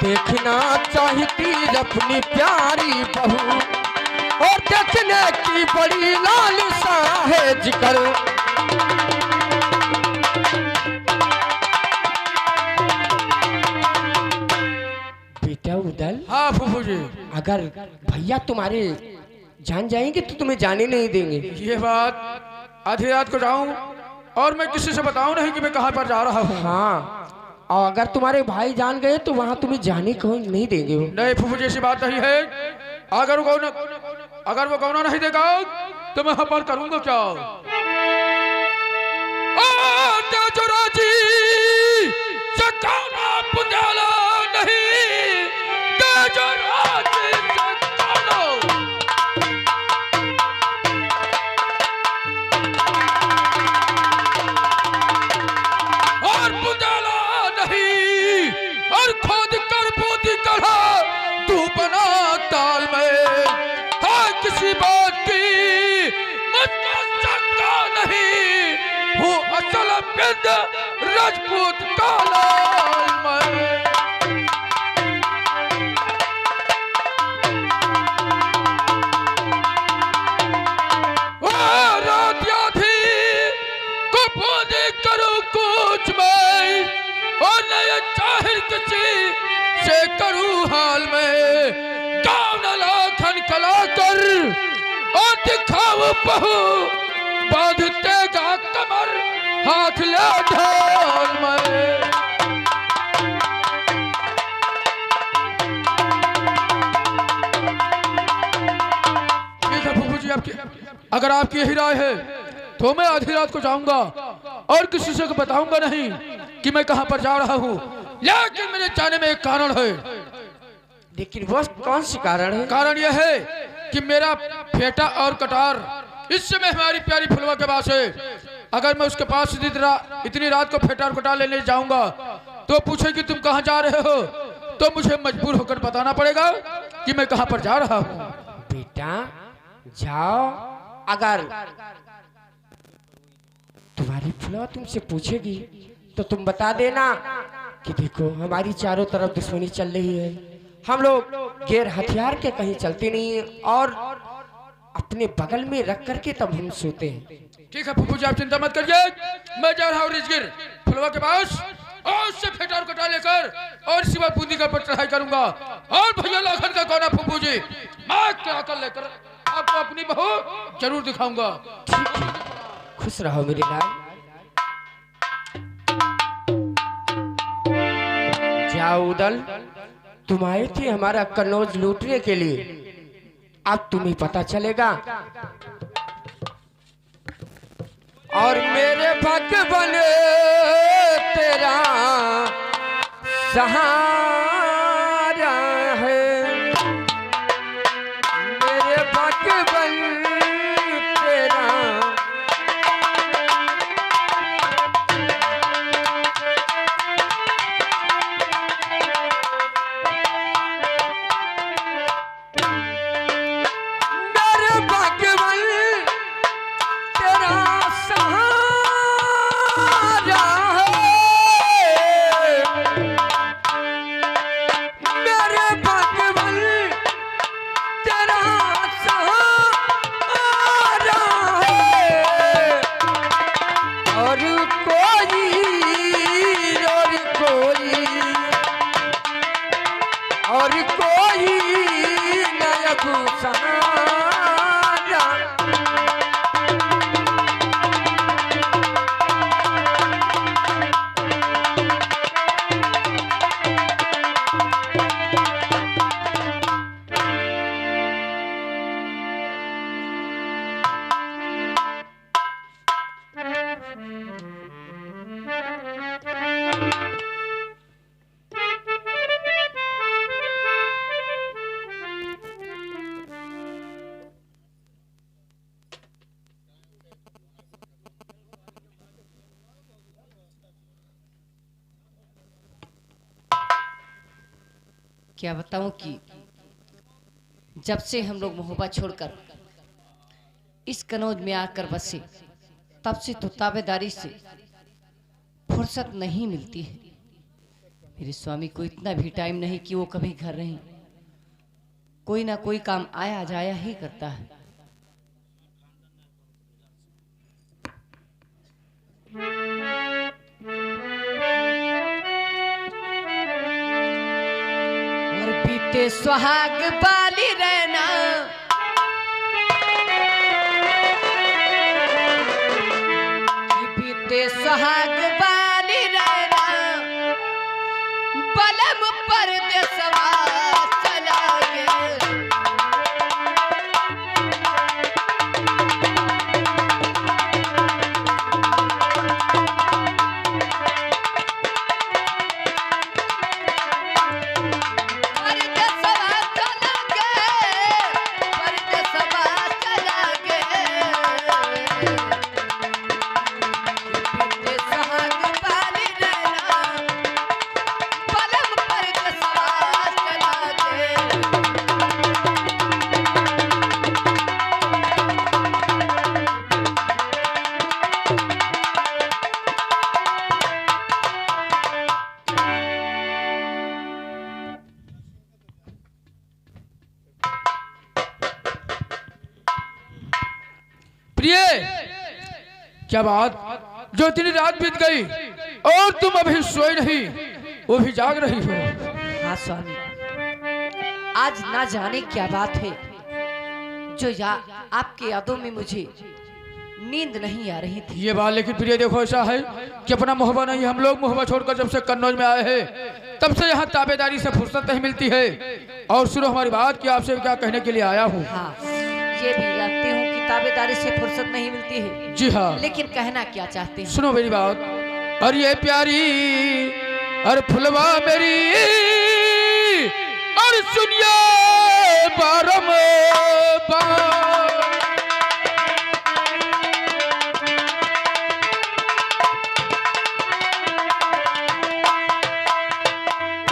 देखना चाहती अपनी प्यारी बहू और देखने की बड़ी लालसा है जिगर। बेटा उदल। हाँ फूफू जी। अगर भैया तुम्हारे जान जाएंगे तो तुम्हें जाने नहीं देंगे। ये बात आधी रात को जाऊं और मैं किसी से बताऊं नहीं कि मैं कहां पर जा रहा हूं। हाँ, और अगर तुम्हारे भाई जान गए तो वहां तुम्हें जाने को नहीं देंगे वो। नहीं फूफू जी ऐसी बात नहीं है। अगर वो गौना नहीं देगा तो मैं पर करूंगा क्या। तेजराजी से गौना पुजाला नहीं, तेजराजी से गौना। और पुजाला नहीं और खोद कर पोती कढ़ा तू बना ताल में। हाँ किसी बात की मुझको शंका नहीं, हूँ असल बिंद राजपूत का लाल मैं। रात यादी को बोझे करूं कुछ मैं और नया चाहर किसी से करूं हाल में। गाँव लाखन कला कर और दिखाओ बहू बांधते गा कमर हाथ ले ढोल में। ठीक है फूफू जी, आपकी अगर आपकी यही राय है तो मैं आधी रात को जाऊंगा और किसी से बताऊंगा नहीं कि मैं कहां पर जा रहा हूं। लेकिन मेरे जाने में एक कारण है। लेकिन वो कौन सी कारण है? कारण यह है कि मेरा फेटा और कटार इस समय हमारी प्यारी फुलवा के पास है। अगर मैं उसके पास इतनी रात को फेटा और कटार लेने जाऊंगा तो पूछे कि तुम कहां जा रहे हो, तो मुझे मजबूर होकर बताना पड़ेगा कि मैं कहां पर जा रहा हूं। बेटा जाओ, अगर तुम्हारी फुलवा तुमसे पूछेगी तो तुम बता देना कि देखो हमारी चारों तरफ दुश्मनी चल रही है, हम लोग गैर हथियार के कहीं चलते नहीं है और अपने बगल में रख करके तब हम सोते हैं। ठीक है फूफू जी, आप चिंता मत करिए। मैं जा रहा हूँ रिजगिर फुलवा के पास और उससे फेटा और कटा लेकर और सिवा बूंदी का पर चढ़ाई करूंगा। और भैया लाखन का कौन है फूफू जी, मैं क्या कर लेकर आपको अपनी बहू जरूर दिखाऊंगा। ठीक है, खुश रहो मेरे लाल। जाओ उदल, तुम आए थे हमारा कन्नौज लूटने के लिए, अब तुम्हें पता चलेगा। और मेरे भाग्य बने तेरा सहारा है, मेरे भाग्य बन तेरा और कोई नया सहारा। क्या बताऊं कि जब से हम लोग महोबा छोड़कर इस कनौज में आकर बसे तब से तो ताबेदारी से फुर्सत नहीं मिलती है। मेरे स्वामी को इतना भी टाइम नहीं कि वो कभी घर रहें। कोई ना कोई काम आया जाया ही करता है। और बीते सुहाग बाली रहना, बीते सुहाग बाली रहना, बलम परदेसवा चला गे। प्रिय, क्या बात, जो इतनी रात बीत गई और तुम अभी सोए नहीं, वो भी जाग रही हो। हाँ स्वामी, आज ना जाने क्या बात है जो आपके यादों में मुझे नींद नहीं आ रही थी। ये बात लेकिन प्रिय देखो, ऐसा है कि अपना मोहब्बत नहीं, हम लोग मोहब्बत छोड़कर जब से कन्नौज में आए हैं तब से यहाँ ताबेदारी से फुर्सत नहीं मिलती है। और सुनो हमारी बात कि आपसे क्या कहने के लिए आया हूँ। हाँ, ये भी जानती हूँ कि ताबेदारी से फुर्सत नहीं मिलती है। जी हाँ, लेकिन कहना क्या चाहते हैं? सुनो मेरी बात। और ये प्यारी और फुलवा मेरी, और सुनिए बारम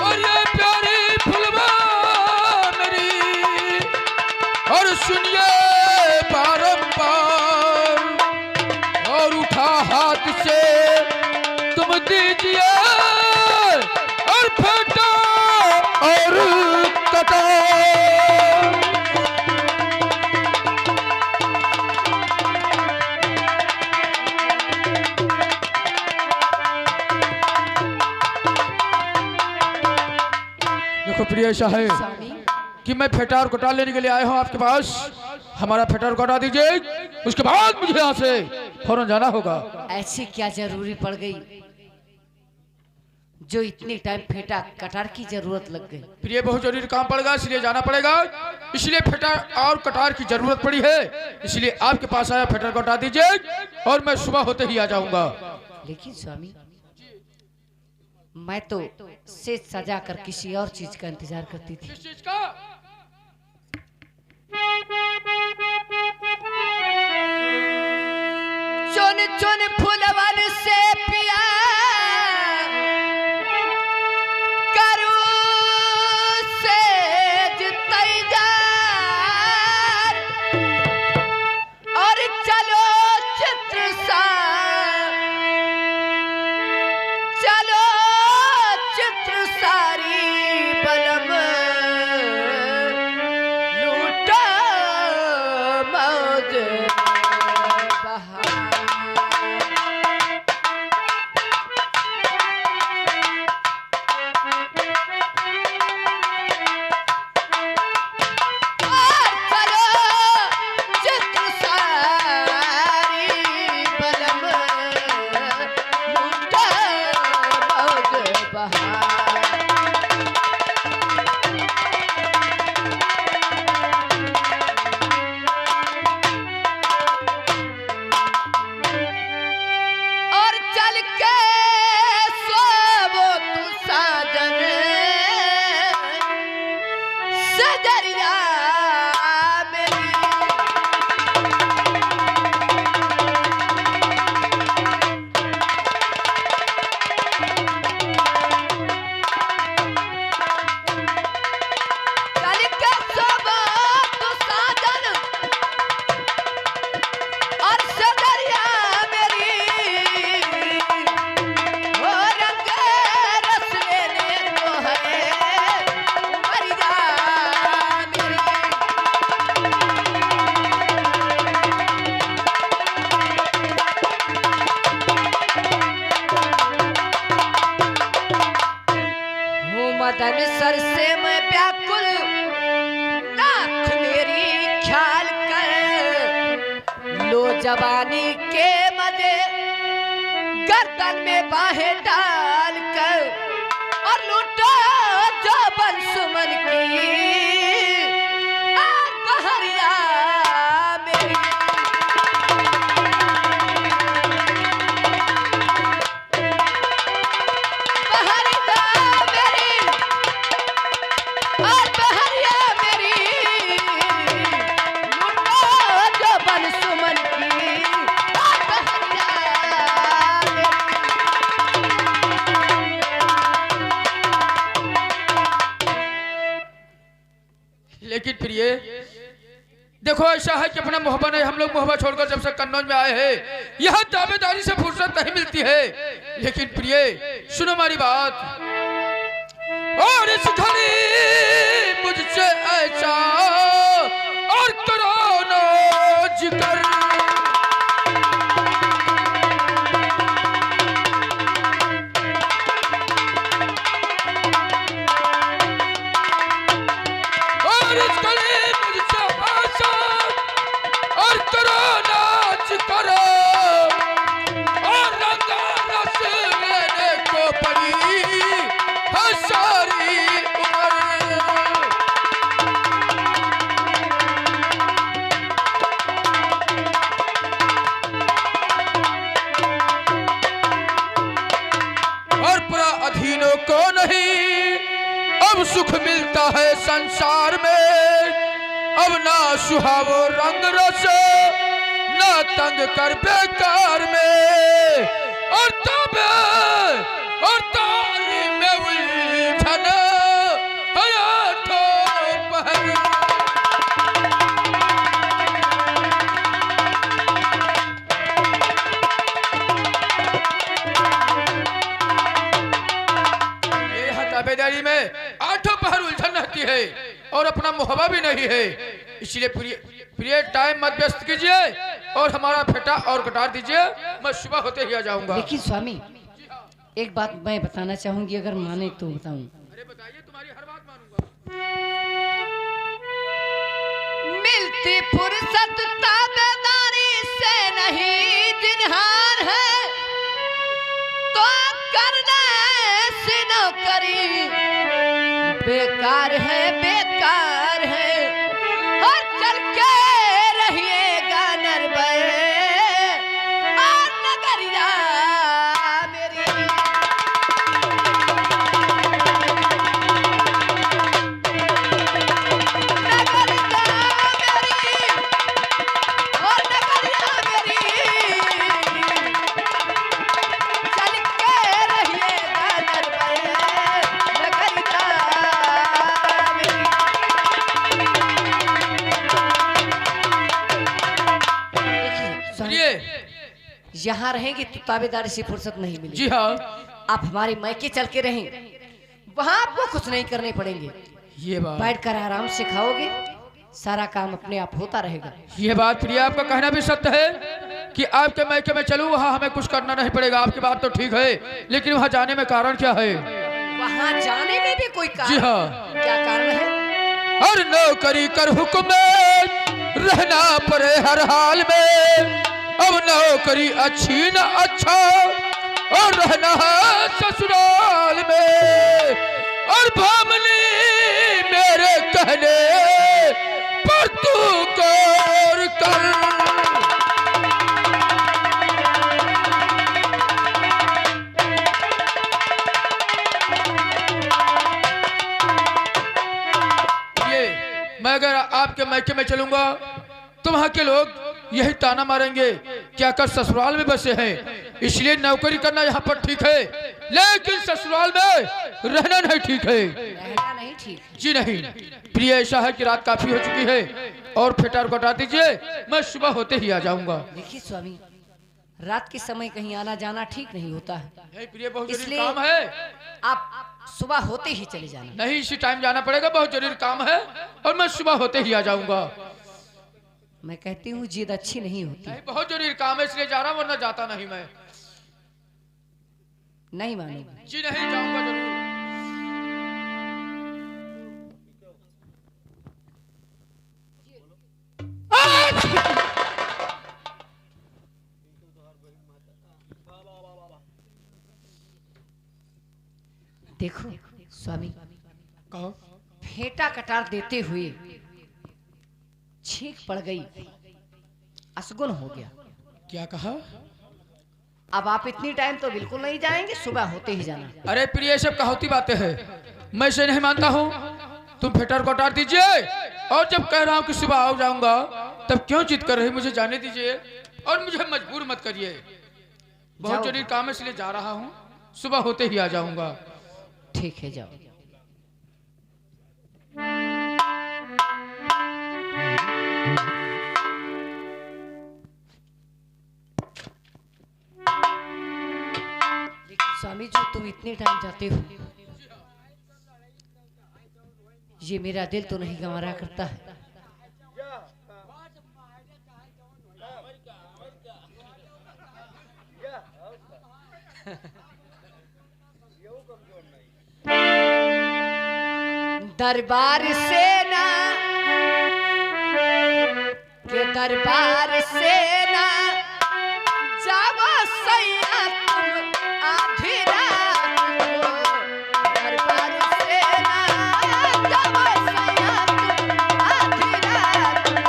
और ये प्यारी फुलवा मेरी, और सुनिए बारंबार, और उठा हाथ से तुम दीजिए, और फेंटा और कटा। देखो प्रिय, ऐसा है स्वामी, कि मैं फेटा और कटा लेने के लिए आया हूँ आपके पास। हमारा फेटा और कटा दीजिए, उसके बाद मुझे यहाँ से फौरन जाना होगा। ऐसी क्या जरूरी पड़ गई जो इतने टाइम फेटा कटार की जरूरत लग गई? प्रिय, बहुत जरूरी काम पड़ेगा, इसलिए जाना पड़ेगा। इसलिए फेटा और कटार की जरूरत पड़ी है, इसलिए आपके पास आया। फेटा कटा दीजिए और मैं सुबह होते ही आ जाऊंगा। लेकिन स्वामी, मैं तो सेज सजा कर किसी और चीज का इंतजार करती थी। किस चीज का? चुन चुन फूलवन से पिया करू सेज तैयार, और चलो चित्र सा, चलो चित्र सारी बलम लूटा मौज बहार। मदन सर से मैं व्याकुल नाथ मेरी ख्याल कर लो जवानी के मजे गर्दन में बाहें डाल कर और लूटो जो बन सुमन की आग बहरिया मेरी लेकिन प्रिय देखो ऐसा है कि अपना मोहब्बत है, हम लोग मोहब्बत छोड़कर जब से कन्नौज में आए हैं यह दावेदारी से फुर्सत नहीं मिलती है। लेकिन प्रिय सुनो हमारी बात, और इस घड़ी मुझसे ऐसा और करो ना जिक्र को नहीं अब सुख मिलता है संसार में, अब ना सुहावो रंग रस ना तंग कर बेकार में, और तब और तारी में उलझन हयातों पहर। दावेदारी में आठों पहर उलझन रहती है और अपना मुहब्बा भी नहीं है। इसलिए प्रिय टाइम मत व्यस्त कीजिए और हमारा फेटा और कटार दीजिए, मैं सुबह होते ही आ जाऊंगा। लेकिन स्वामी एक बात मैं बताना चाहूंगी, अगर माने तो बताऊं। अरे बताइए, तुम्हारी हर बात मानूंगा। मिलती फुर्सत ताबेदारी से नहीं जिन्हार है तो करना से नौकरी बेकार है, बेकार है, और चल के रहिएगा नरबे और नगरिया मेरी। यहाँ रहेंगे तो ताबेदारी से फुर्सत नहीं मिलेगी। जी हाँ, आप हमारे मायके चल के रहें, वहाँ आपको कुछ नहीं करने पड़ेंगे। ये बात बैठ कर आराम से खाओगे, सारा काम अपने आप होता रहेगा। ये बात प्रिया आपका कहना भी सत्य है कि आपके मायके में चलूं, वहाँ हमें कुछ करना नहीं पड़ेगा। आपकी बात तो ठीक है, लेकिन वहाँ जाने में कारण क्या है? वहाँ जाने में भी कोई कारण? जी हाँ। क्या कारण है? और नौकरी कर हुक्म में रहना पड़े हर हाल में, अब नौकरी अच्छी न अच्छा और रहना है ससुराल में, और भामनी मेरे कहने पर तू गौर कर। ये मैं अगर आपके मायके में चलूंगा तो वहां के लोग यही ताना मारेंगे क्या कर ससुराल में बसे हैं, इसलिए नौकरी करना यहाँ पर ठीक है, लेकिन ससुराल में रहना नहीं ठीक है। रहना नहीं ठीक? जी नहीं प्रिय, ऐसा है कि रात काफी हो चुकी है और फेटार कटा दीजिए, मैं सुबह होते ही आ जाऊंगा। देखिए स्वामी, रात के समय कहीं आना जाना ठीक नहीं होता है। नहीं प्रिय, बहुत जरूरी इसलिए काम है। आप सुबह होते ही चले जाना। नहीं, इसी टाइम जाना पड़ेगा, बहुत जरूरी काम है और मैं सुबह होते ही आ जाऊंगा। मैं कहती हूँ जिद अच्छी नहीं होती। नहीं, बहुत जरूरी काम है इसलिए जा रहा हूँ, वरना जाता नहीं मैं। नहीं मानूंगा। जी नहीं, जाऊंगा जरूर। देखो स्वामी, कहो। फेंटा कटार देते हुए छींक पड़ गई, असगुन हो गया। क्या कहा? अब आप इतनी टाइम तो बिल्कुल नहीं जाएंगे, सुबह होते ही जाना। अरे प्रिय, ये सब कहावती बातें हैं, मैं इसे नहीं मानता हूँ। तुम फेटर को हटा दीजिए, और जब कह रहा हूँ कि सुबह आ जाऊंगा, तब क्यों जिद कर रही? मुझे जाने दीजिए और मुझे मजबूर मत करिए। बहुत जरूरी काम है, इसलिए जा रहा हूँ, सुबह होते ही आ जाऊंगा। ठीक है, जाओ। स्वामी जी, तुम इतने टाइम जाते हो, ये मेरा दिल तो नहीं गंवारा करता है। दरबार से ना के दरबार से ना जाओ सैया तुम आधी रात को। दरबार से ना जाओ सैया तुम आधी रात को।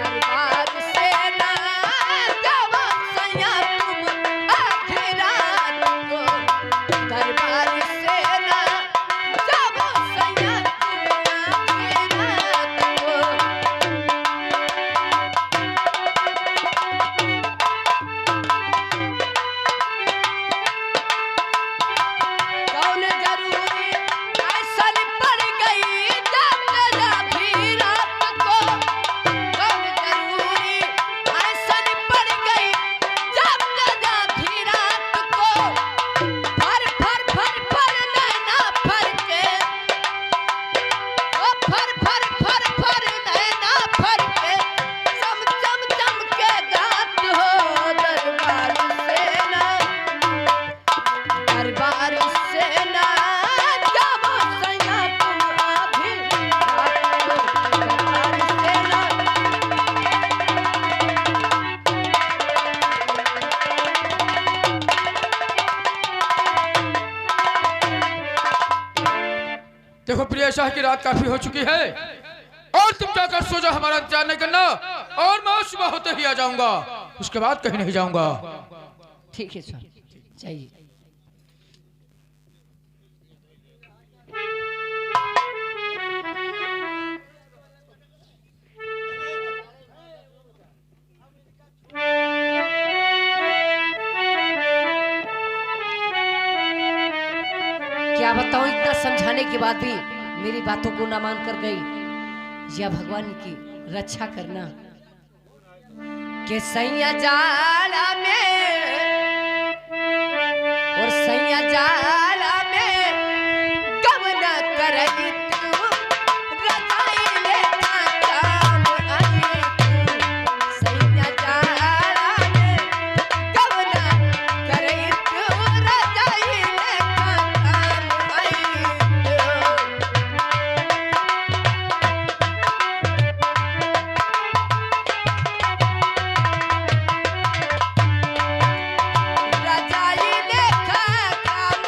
दरबार से ना जाओ सैया तुम आधी रात को। दरबार से ना जाओ सैया तुम आधी देखो प्रिय शाह की रात काफी हो चुकी है, और तुम जाकर सो जाओ, हमारा इंतजार नहीं करना, और मैं सुबह होते ही आ जाऊंगा, उसके बाद कहीं नहीं जाऊंगा। ठीक है स्वामी, जाइए। क्या बताऊं, इतना समझाने के बाद भी मेरी बातों को ना मान कर गई। या भगवान की रक्षा करना के सैया जाला में और सैया जाला में कब न करई तू रजाई लेना काम आई तू। सैया जाला में कब न करई तू रजाई लेना काम आई तू। रजाई लेखा काम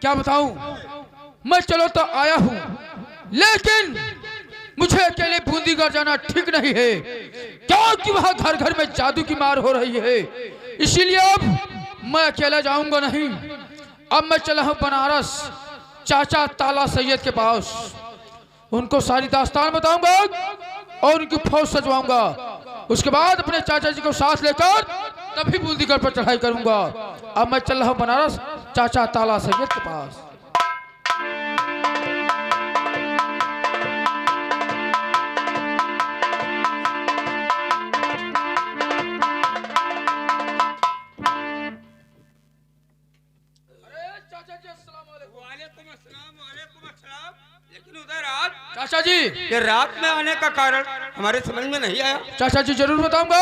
क्या बताऊं, मैं चलो तो आया हूं, लेकिन मुझे अकेले बूंदीगढ़ जाना ठीक नहीं है, क्योंकि वहां घर घर में जादू की मार हो रही है। इसीलिए अब मैं अकेला जाऊंगा नहीं। अब मैं चला हूं बनारस चाचा ताला सैयद के पास, उनको सारी दास्तान बताऊंगा और उनकी फौज सजवाऊंगा। उसके बाद अपने चाचा जी को साथ लेकर तभी बूंदीगढ़ पर चढ़ाई करूंगा। अब मैं चल रहा हूं बनारस चाचा ताला सैयद के पास। लेकिन उधर आज चाचा जी, ये रात में आने का कारण हमारे समझ में नहीं आया। चाचा जी जरूर बताऊंगा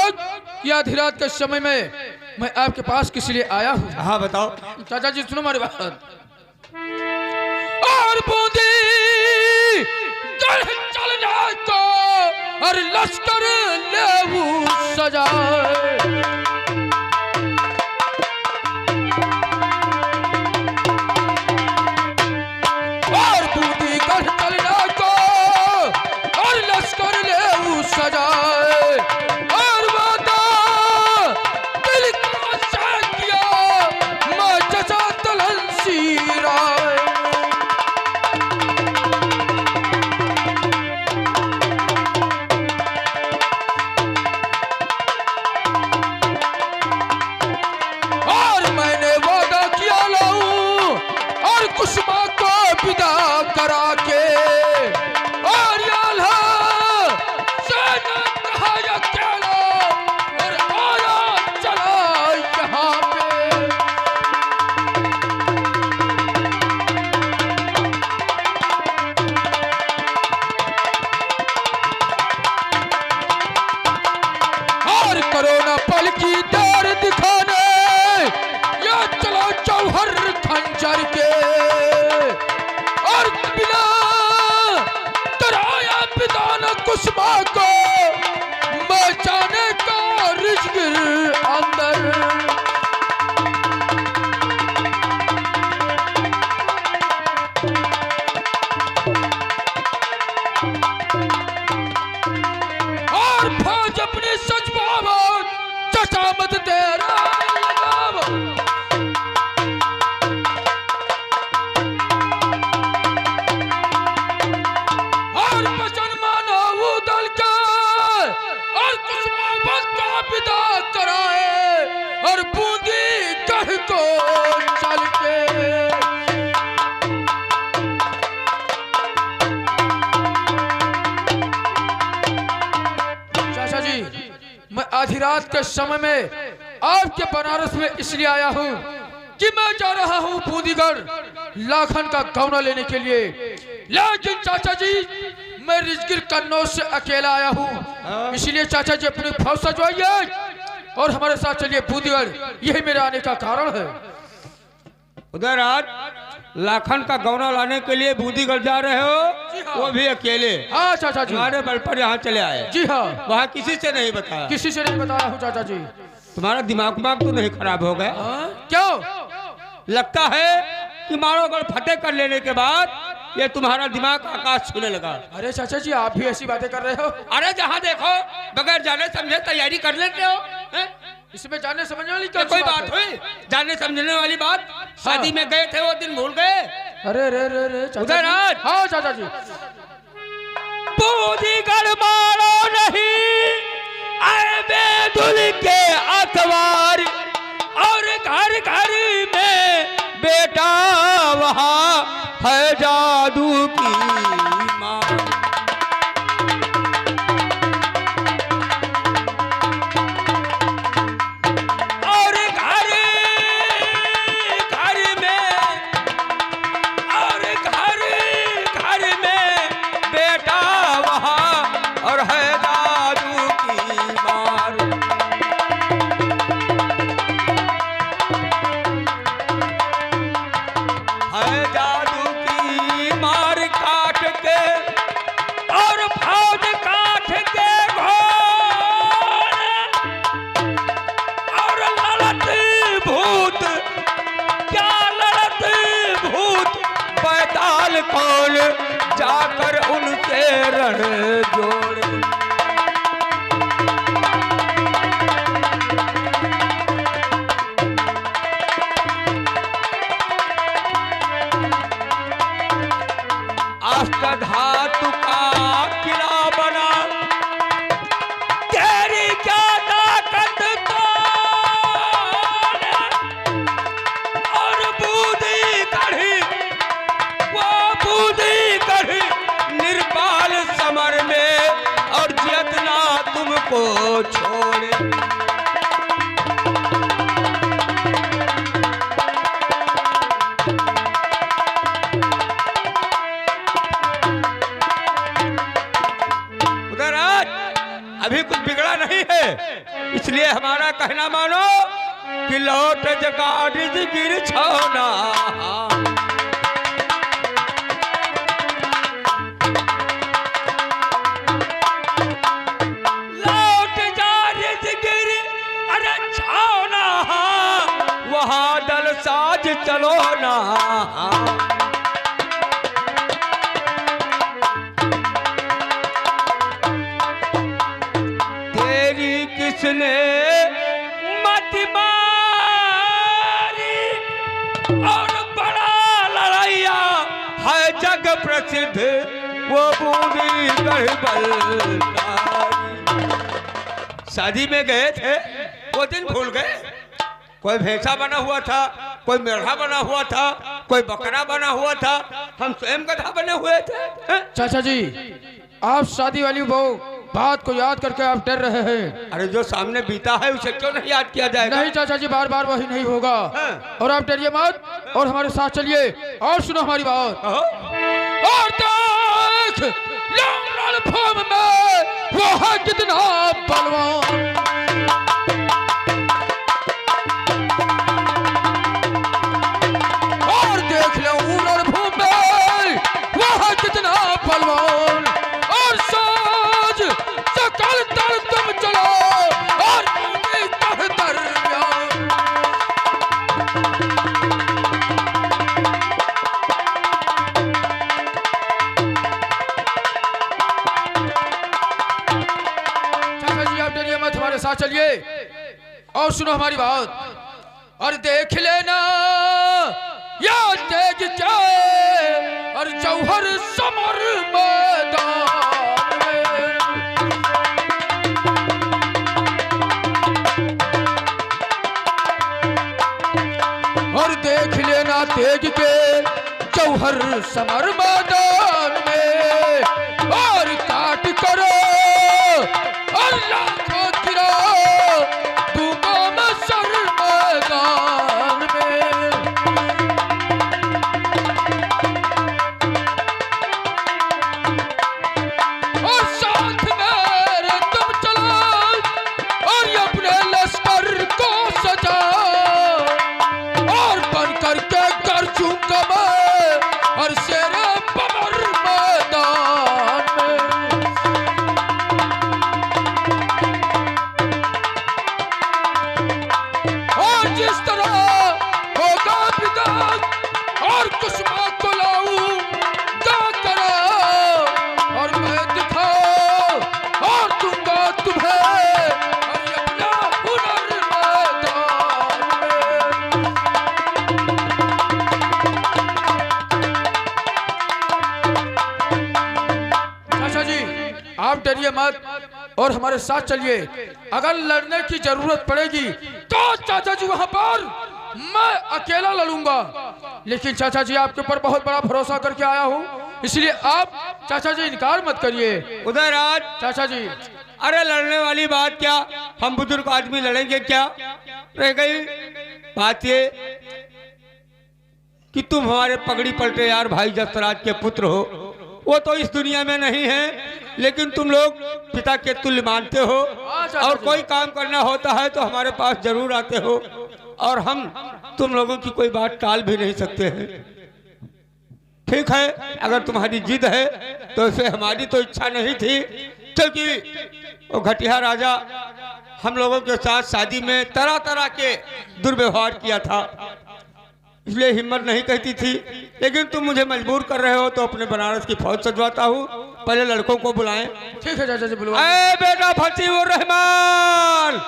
कि आधी रात के समय में मैं आपके पास किस लिए आया हूँ। हाँ बताओ। चाचा जी सुनो हमारी बात। और बूंदी चलना को और लश्कर ले सजाए, और बूंदी चलना को और लश्कर ले सजाए, और वादा दिल का साकिया मैं चचा तलंसी राय। और मैंने वादा किया लाऊं और कुसुमा को विदा करा के, और याल्हा सेना कहा अकेला और आया चला यहाँ पे। और करोना पल की दार दिखाने या चलो जौहर खंजर के, और बिना तराया पिदान कुसुमा को मैं जाने का रिज्क अंदर। और फौज अपनी सजवाव चचा मत तेरा लगाव, और बचन मानो वो दल का और कुसुमावत का विदा कराए, और बूंदी कह को चल के। चाचा जी, मैं आधी रात के समय में आपके बनारस में इसलिए आया हूँ कि मैं जा रहा हूँ बूंदीगढ़ लाखन का गौना लेने के लिए, लेकिन चाचा जी मैं रिजगिर कन्नौज से अकेला आया हूँ। इसलिए चाचा जी अपनी फौज सजवाइए और हमारे साथ चलिए बूंदीगढ़, यही मेरे आने का कारण है। उधर आज लाखन का गौना लाने के लिए बूंदीगढ़ जा रहे हो, वो भी अकेले? हाँ चाचा जी, तुम्हारे बल पर यहाँ चले आए? जी हाँ। वहाँ किसी से नहीं बताया? किसी से नहीं बताया हूँ चाचा जी। तुम्हारा दिमाग तो नहीं खराब हो गया? क्यों? लगता है कि मारोगढ़ फतेह कर लेने के बाद ये तुम्हारा दिमाग आकाश छूने लगा। अरे चाचा जी, आप भी ऐसी बातें कर रहे हो? अरे जहाँ देखो बगैर जाने समझे तैयारी कर लेते हो, हैं? इसमें जाने समझने वाली क्या कोई बात हुई? जाने समझने वाली बात? शादी में गए थे वो दिन भूल गए? अरे रे रे रे चाचा उधर जी। आज? हाँ चाचा जी। बूंदीगढ़ मारो नहीं आए बेदुल के अखबार, और घर घर में बेटा वहाँ है जादू की माँ। और घर घर में, और घर घर में बेटा वहाँ और है जादू की मार। है जादू की मार काट के और फौज काट के घोर, और लड़त भूत क्या लड़त भूत कौन जाकर उनसे रण जोड़े। अष्टधातु का किला बना, तेरी क्या ताकत और बूंदी कढ़ी, वो बूंदी कढ़ी निर्पाल समर में, और जितना तुमको छोड़े। अभी कुछ बिगड़ा नहीं है, इसलिए हमारा कहना मानो कि लौट जगारिज गिर छोना। लौट जारिज गिर अरे छोना, वहां दल साज चलो ना। किसने मत मारी और बड़ा लड़ाइया है जग प्रसिद्ध, वो बूंदी गढ़बल। शादी में गए थे, वो दिन भूल गए। कोई भैंसा बना हुआ था, कोई मेढ़ा बना हुआ था, कोई बकरा बना हुआ था, हम स्वयं गधा बने हुए थे। चाचा जी, आप शादी वाली बहू बात को याद करके आप डर रहे हैं। अरे जो सामने बीता है उसे क्यों नहीं याद किया जाएगा? नहीं चाचा जी, बार बार वही नहीं होगा। और आप डरिए मत और हमारे साथ चलिए और सुनो हमारी बात। और देख रणभूमि में वो है कितना बलवान, और देख लो रणभूमि में वो है कितना बलवान, और सोच सकल तर तुम चलो और साथ चलिए और सुनो हमारी बात। और देख लेना या तेज क्या और जौहर समर मैदान में, और देख लेना तेज के जौहर समर मैदान में, और काट करो और लाखों गिरो दूंगा मैं सर मैदान में। और साथ मेरे तुम चलो और ये अपने लश्कर को सजाओ, और बन करके गरजूंगा मैं और शेरे बबर मैदान में। और जिस तरह होगा विदाई और कुसुमा को लाऊं गा करो, और मैं दिखाओ और दूंगा तुम्हें और ये अपना हुनर मैदान में। चाचा जी आप डरिए मत और हमारे साथ चलिए। अगर लड़ने की जरूरत पड़ेगी तो चाचा जी वहां पर मैं अकेला लड़ूंगा, लेकिन चाचा जी आपके ऊपर बहुत बड़ा भरोसा करके आया हूँ, इसलिए आप चाचा जी इनकार मत करिए। उधर आज चाचा जी अरे लड़ने वाली बात क्या, हम बुजुर्ग आदमी लड़ेंगे क्या? रह गई बात ये कि तुम हमारे पगड़ी पलटे यार भाई जसराज के पुत्र हो। वो तो इस दुनिया में नहीं है, लेकिन तुम लोग पिता के तुल्य मानते हो, और कोई काम करना होता है तो हमारे पास जरूर आते हो, और हम तुम लोगों की कोई बात टाल भी नहीं सकते हैं। ठीक है, अगर तुम्हारी जिद है तो इसे हमारी तो इच्छा नहीं थी, क्योंकि वो घटिया राजा हम लोगों के साथ शादी में तरह तरह के दुर्व्यवहार किया था। इसलिए हिम्मत नहीं कहती थी, लेकिन तुम मुझे मजबूर कर रहे हो तो अपने बनारस की फौज सजवाता हूँ। पहले लड़कों को बुलाएं। ठीक है चाचा जी बुलवा। ए बेटा फतीहुर रहमान,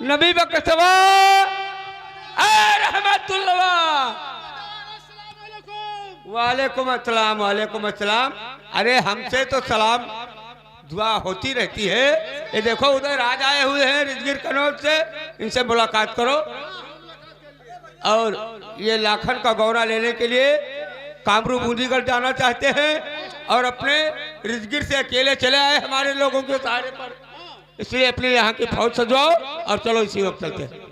नबी बकसवा, ए रहमतुल्लाह, वालेकुम अस्सलाम, वालेकुम अस्सलाम। अरे हमसे तो सलाम दुआ होती रहती है। ये देखो उधर राज आए हुए हैं रिजगिर कनौज से, इनसे मुलाकात करो। और ये लाखन का गौरा लेने के लिए कामरू बूंदीगढ़ जाना चाहते हैं और अपने रिजगिर से अकेले चले आए हमारे लोगों के सहारे पर, इसलिए अपने यहाँ की फौज सजवाओ और चलो इसी वक्त चलते हैं।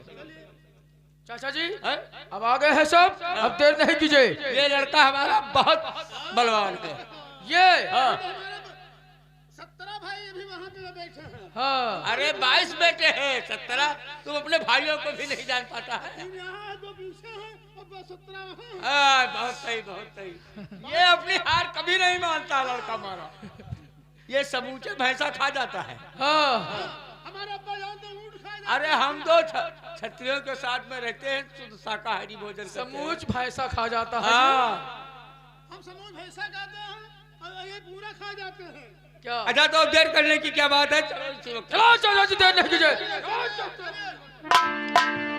चाचा जी अब आ गए हैं सब, अब देर नहीं कीजिए। ये लड़का हमारा बहुत बलवान है। ये 17 भाई अभी वहाँ पे बैठे हैं। हाँ अरे 22 बेटे हैं, 17 तुम अपने भाइयों को भी नहीं जान पाता है। यहाँ 2 पीछे हैं और 17 वहाँ हैं। बहुत सही, बहुत सही। ये अपनी हार कभी नहीं मानता लड़का हमारा, ये समूचे भैंसा खा जाता है। हाँ हमारा अब्बा जानते हैं, ऊँट खा जाते अरे हम दो क्षत्रियों के साथ में रहते हैं, शुद्ध शाकाहारी भोजन करते हैं। समूच भैंसा खा जाता है। हाँ। हम समूह भैंसा खाते हैं और ये पूरा खा जाते हैं। क्या अच्छा तो देर करने की क्या बात है, चलो इसी वक्त चलो चाचा जी देर नहीं कीजिए। चलिए।